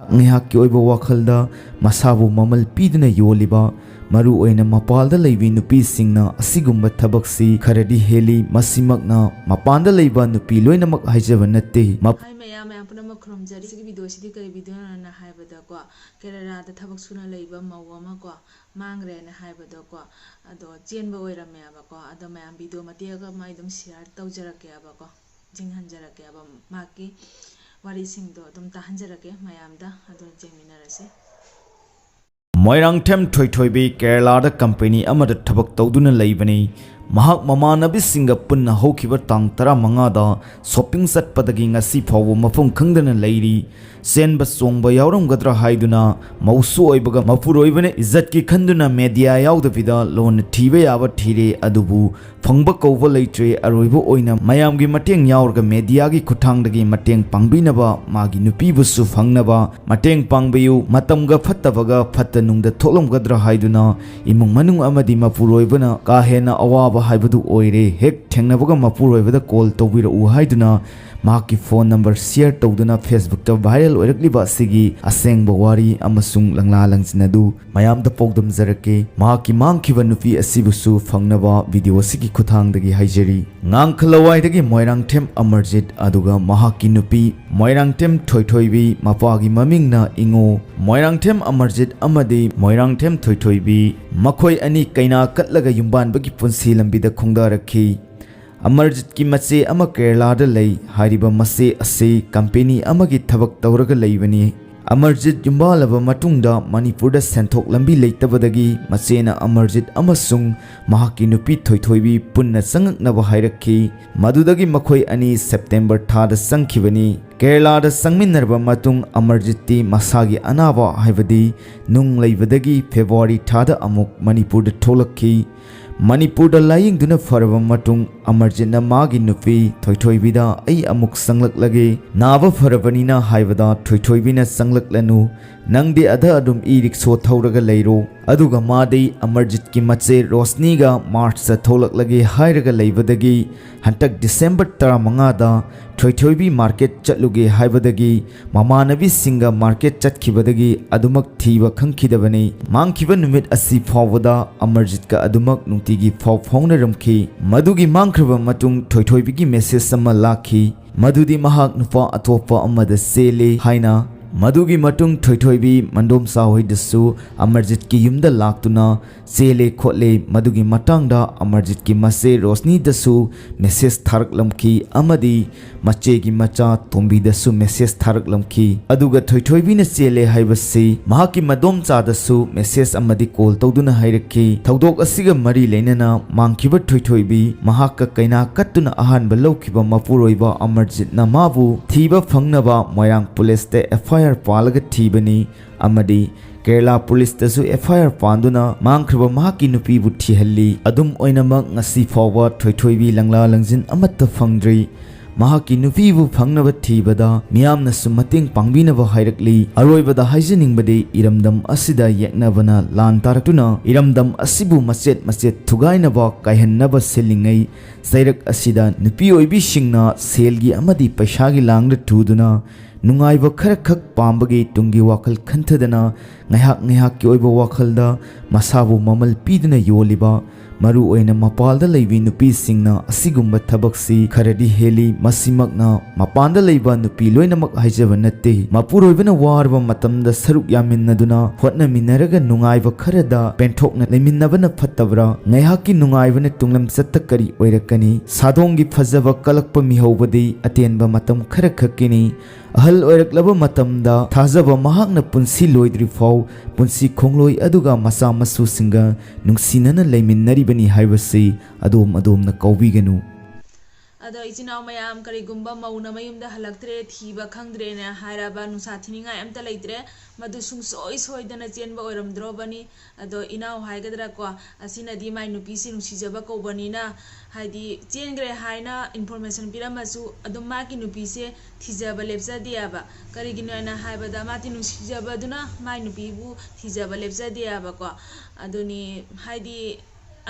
ngihak ki oiba wakhalda masabu mamal pidna yoliba maru oina mapalda leibi nupi singna asigumba thabaksi kharadi heli masimakna mapanda leiba nupi loinamak haijaba natte hai mayam mayam puna makrom jari sigi video sidi kari video na haibada ko kerala da thabak suna leiba mawa ma ko mangary na haibada ko ado chenba oirami aba ko ado mayam video matia ga mai dum share tawjarake aba ko jinghanjarake aba maki wari sing do dum tahanjarake mayam da ado jengminarase moirang them thoi thoi bi kerala da company amada thabak tauduna leibani mahak mamanabi singa punna hokiba tang 15 da shopping satpadagi ngasi phawu mafum khangdana leiri senba songba yauram gadra haiduna mausu oibaga mapuroibane izzat ki khanduna media yaudabida lon thiba yaba thire adubu phangba kowba leitre aroibo oina mayamgi mateng yaurga media gi khuthangdagi mateng pangbinaba magi nupi busu phangnaba mateng pangbayu matamga phattabaga phattanungda tholom gadra haiduna imung manung amadi mapuroibana ka hena awaba haibadu oire hek thengnabaga mapuroibada call tobira u haiduna mahaki phone number share tauduna Facebook ta viral oirakliba sigi asengba wari amasung langla langsinadu mayamda pogdam jarake mahaki mangkhiba nupi asibusu phangnaba video sigi khuthangdagi haijeri ngangkhalawai moirang them amarjit aduga mahaki nupi moirang them thoithoibi mapagi mamingna ingo moirang them amarjit amadi moirang them thoithoibi makhoi ani kaina katlaga yumbanbagi punsi lambida khongdarakhi Amarjit की मचे अम केरला लई हारिबा मसे असे company अमगी थबक तौरगा लईबनी Amarjit युम्बालब मतुंगदा Manipur सेंथोक लंबी लेतबदगी मचेना अमरजित अमसुंग महाकी नुपी थोइथोइबी पुन्ना संगनब हाइरखी मदुदगी मखोई अनि September थाद संखिबनी केरला संगमिनरबा मतुंग अमरजित्ती मसागी अनाबा हाइबदी नुंग लेबदगी फेब्रुवारी थाद अमुक मणिपुर थोलखी मणिपुर लाइंगदुना फरबा मतुंग अमरजितना मागी नुपी थोइथोइबिदा आई अमुक संगलक्लगे नाबा फरबनिना हाइबदा थोइथोइबिना संगलक्लनु नंगदे अधा अदुम ई रिक्सो थौरगा लैरो अदुगा मादे अमरजित की मचे रोशनीगा मार्च सा थोलक्लगे हाइरगा लैबदगी हंतक डिसेंबर 15 दा थोइथोइबी मार्केट चटलुगे हाइबदगी ममानबी सिंगा मार्केट चटखिबदगी अदुमक थीबा खंखिदबनी मांगखिबा नुमित असि फावदा अमरजित का अदुमक नुतिगी फाव फावनरमखी मदुगी मांगख्रबा मतुंग थोइथोइबीगी मेसेज अमा लाखी मदुदी महाक नुपा अतोपा अमदा सेले हाइना मदुगी मतुंग थोइथोइबी मंडोम साहोइदसु अमरजित की युमदा लाक्तुना सेले खोले मदुगी मटांगदा अमरजित की मसे रोशनी दसु मेसेज थारकलमखी अमदी मचे की मचा तोंबी दसु मेसेज थारकलमखी अदुगा थोइथोइबी न सेले हाइबसी महाकी मदोम चादसु मेसेज अमदी कॉल तौदुना हाइरखी थौदोक असिगा मरी लेनना मांगखिबा थोइथोइबी महाका कैना कत्तुना अहानबा लौखिबा मपुरोइबा अमरजित न माबु थीबा फंगनबा मोयरांग पुलिस ते FIR पालग थीबनी अमदी केरला पुलिस तसु FIR पांदुना मांगख्रबा महाकी नुपीबु थीहल्ली अदुम ओइनमक ngasi फावबा थोइथोइबी लंगला लंजिन अमत्त फंगद्री महाकी नुपीबु फंगनबा थीबदा मियामनसु मतेंग पांगबिनबा हाइरकली अरोइबदा हाइजनिंगबदे इरमदम असिदा येकनबना लान तारक्तुना इरमदम असिबु मचेत मचेत थुगाइनबा कायहन्नबा सेलिंगै सैरक असिदा नुपी ओइबी सिंगना सेलगी अमदी पैसागी लांगद थुदुना नुंगाइबा खरखक पांबगी तुंगी वाखल खंथदना ngahak ngahak ki oiba wakhalda masabu mamal pidna yoliba maru oina mapalda leibi nupi singna asigumba thabaksi kharadi heli masimakna mapanda leiba nupi loinamak haijaba natte mapuroibana warba matamda saruk yaminnaduna hotna minaraga nungaiba kharada penthokna leiminnabana phattabra ngahaki nungaibana tunglam satta kari oirakani sadongi phajaba kalakpa mihobadi atenba matam kharakhakini ahal oiraklaba matamda thajaba mahakna punsi loidri faw punsi khongloi aduga masa masu singa nungsinana leiminaribani haibasi adom na kaubiganu अदो इचिनाव मयाम करिगुम्बा मौना मयुमदा हलक्त्रे थीबा खंगद्रे ने हायराबा नुसा थिनिंगा एमता लेत्रे मदु सुंगसोय सोयदना चेनबा ओरमद्रोबनी अदो इनाव हायगदरा को असिनदी my नुपीसी नुसिजबा कोबनीना हाइदी चेनग्रे हायना information पिरामसु अदो माकी नुपीसे थिजबा लेपजादियाबा करिगिनना हायबदा माति नुसिजबदुना my नुपीबु थिजबा लेपजादियाबा को अदोनी हाइदी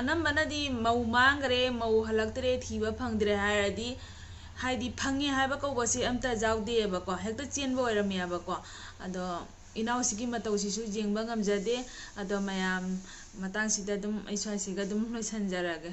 अनम्बनदी Mau मांगरे Mau हलक्तरे थीबा फंगद्रे हायरदी हाइदी fungi हाइबा कौबसे अमता जाउदेबको हेक्ता चेनबा ओइरमेबको अदो इनाउसिगी मतौसिसु जेंगबा ngamjade अदो मयाम मतांगसिदा दुम ऐस्वासिगा दुम लोइसनजरागे।